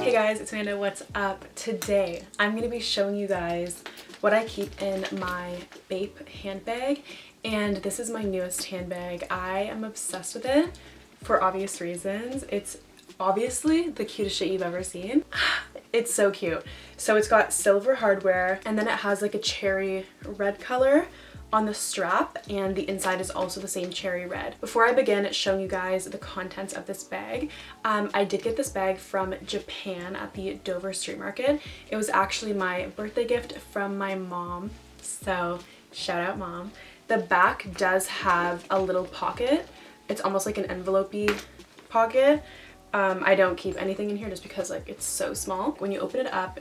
Hey guys, it's Amanda. What's up? Today I'm going to be showing you guys what I keep in my BAPE handbag, and this is my newest handbag. I am obsessed with it for obvious reasons. It's obviously the cutest shit you've ever seen. It's so cute. So it's got silver hardware, and then it has like a cherry red color on the strap, and the inside is also the same cherry red. Before I begin showing you guys the contents of this bag, I did get this bag from Japan at the Dover Street Market. It was actually my birthday gift from my mom, so shout out mom. The back does have a little pocket. It's almost like an envelope-y pocket. I don't keep anything in here just because like it's so small. When you open it up,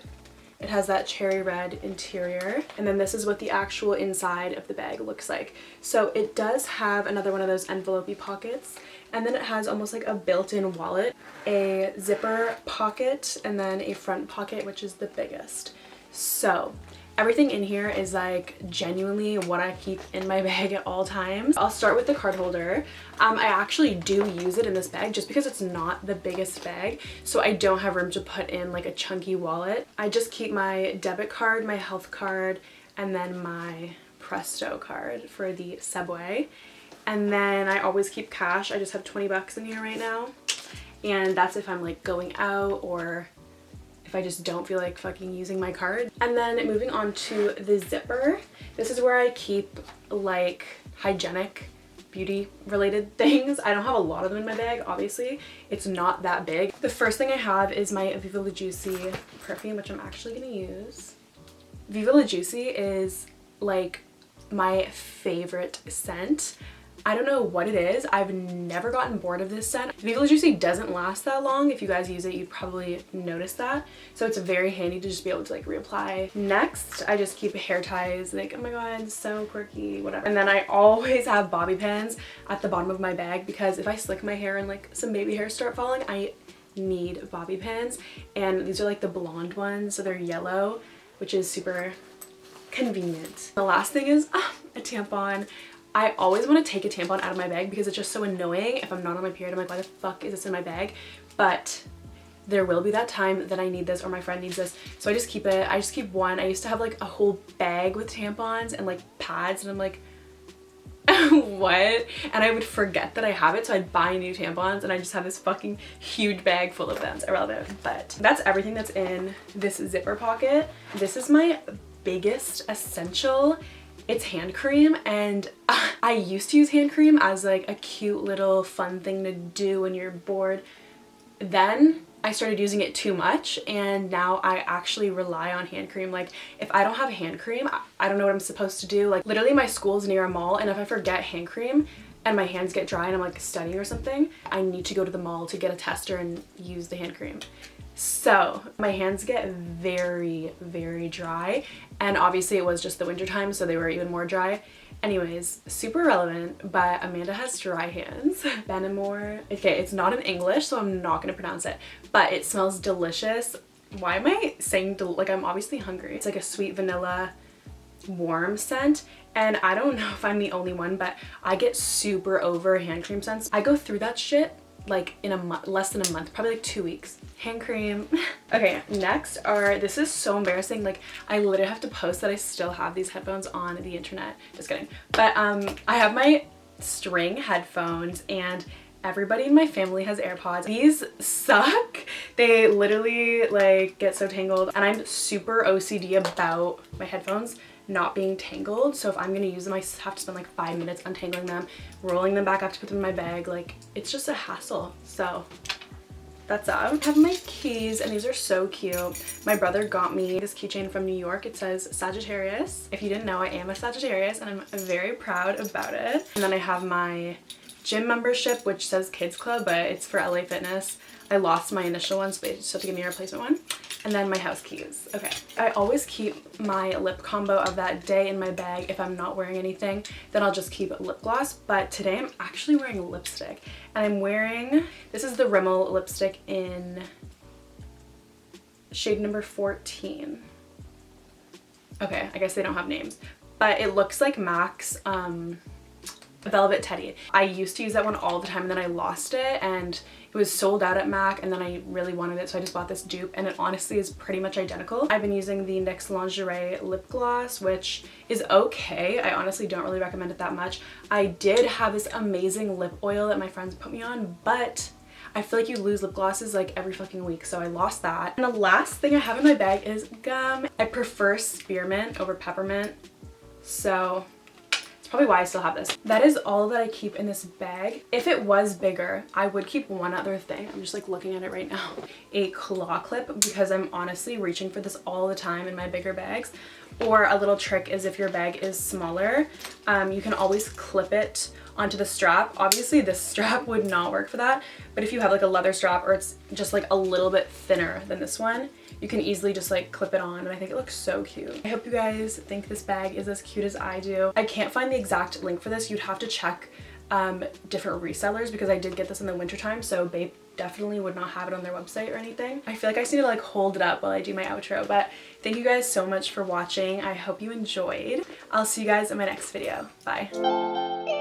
it has that cherry red interior, and then this is what the actual inside of the bag looks like. So it does have another one of those envelope-y pockets, and then it has almost like a built-in wallet, a zipper pocket, and then a front pocket, which is the biggest. So everything in here is like genuinely what I keep in my bag at all times. I'll start with the card holder. I actually do use it in this bag just because it's not the biggest bag, so I don't have room to put in like a chunky wallet. I just keep my debit card, my health card, and then my Presto card for the subway. And then I always keep cash. I just have 20 bucks in here right now, and that's if I'm like going out or if I just don't feel like fucking using my card. And then moving on to the zipper. This is where I keep like hygienic, beauty related things. I don't have a lot of them in my bag, obviously. It's not that big. The first thing I have is my Viva La Juicy perfume, which I'm actually gonna use. Viva La Juicy is like my favorite scent. I don't know what it is. I've never gotten bored of this scent. Viva La Juicy doesn't last that long. If you guys use it, you probably notice that. So it's very handy to just be able to like reapply. Next, I just keep hair ties. Like, oh my god, so quirky, whatever. And then I always have bobby pins at the bottom of my bag because if I slick my hair and like some baby hairs start falling, I need bobby pins. And these are like the blonde ones, so they're yellow, which is super convenient. The last thing is a tampon. I always want to take a tampon out of my bag because it's just so annoying. If I'm not on my period, I'm like, why the fuck is this in my bag? But there will be that time that I need this or my friend needs this. So I just keep it. I just keep one. I used to have like a whole bag with tampons and like pads, and I'm like, what? And I would forget that I have it, so I'd buy new tampons and I just have this fucking huge bag full of them. It's irrelevant. But that's everything that's in this zipper pocket. This is my biggest essential. It's hand cream, and I used to use hand cream as like a cute little fun thing to do when you're bored. Then I started using it too much, and now I actually rely on hand cream. Like if I don't have hand cream, I don't know what I'm supposed to do. Like literally my school's near a mall, and if I forget hand cream and my hands get dry and I'm like studying or something, I need to go to the mall to get a tester and use the hand cream. So my hands get very, very dry, and obviously it was just the winter time, so they were even more dry. Anyways, super relevant, but Amanda has dry hands. Benamor. Okay, it's not in English, so I'm not gonna pronounce it, but it smells delicious. Why am I saying like I'm obviously hungry? It's like a sweet vanilla warm scent, and I don't know if I'm the only one, but I get super over hand cream scents. I go through that shit like in a month, less than a month, probably like 2 weeks. Hand cream. Okay, next are, this is so embarrassing, like I literally have to post that I still have these headphones on the internet. Just kidding. But I have my string headphones, and everybody in my family has AirPods. These suck. They literally like get so tangled, and I'm super OCD about my headphones not being tangled. So if I'm gonna use them, I have to spend like 5 minutes untangling them, rolling them back up to put them in my bag. Like it's just a hassle. So that's that. I have my keys, and these are so cute. My brother got me this keychain from New York. It says Sagittarius. If you didn't know, I am a Sagittarius, and I'm very proud about it. And then I have my gym membership, which says Kids Club, but it's for LA Fitness. I lost my initial one, so they just have to give me a replacement one. And then my house keys. Okay. I always keep my lip combo of that day in my bag. If I'm not wearing anything, then I'll just keep lip gloss. But today I'm actually wearing lipstick, and I'm wearing, this is the Rimmel lipstick in shade number 14. Okay, I guess they don't have names, but it looks like MAC's Velvet Teddy. I used to use that one all the time and then I lost it and it was sold out at MAC and then I really wanted it, so I just bought this dupe and it honestly is pretty much identical. I've been using the NYX Lingerie lip gloss, which is okay. I honestly don't really recommend it that much. I did have this amazing lip oil that my friends put me on, but I feel like you lose lip glosses like every fucking week, so I lost that. And the last thing I have in my bag is gum. I prefer spearmint over peppermint, so it's probably why I still have this. That is all that I keep in this bag. If it was bigger, I would keep one other thing. I'm just like looking at it right now. A claw clip, because I'm honestly reaching for this all the time in my bigger bags. Or a little trick is if your bag is smaller, you can always clip it onto the strap. Obviously this strap would not work for that, but if you have like a leather strap or it's just like a little bit thinner than this one, you can easily just like clip it on, and I think it looks so cute. I hope you guys think this bag is as cute as I do. I can't find the exact link for this. You'd have to check different resellers because I did get this in the wintertime, so BAPE definitely would not have it on their website or anything. I feel like I just need to like hold it up while I do my outro, but thank you guys so much for watching. I hope you enjoyed. I'll see you guys in my next video. Bye.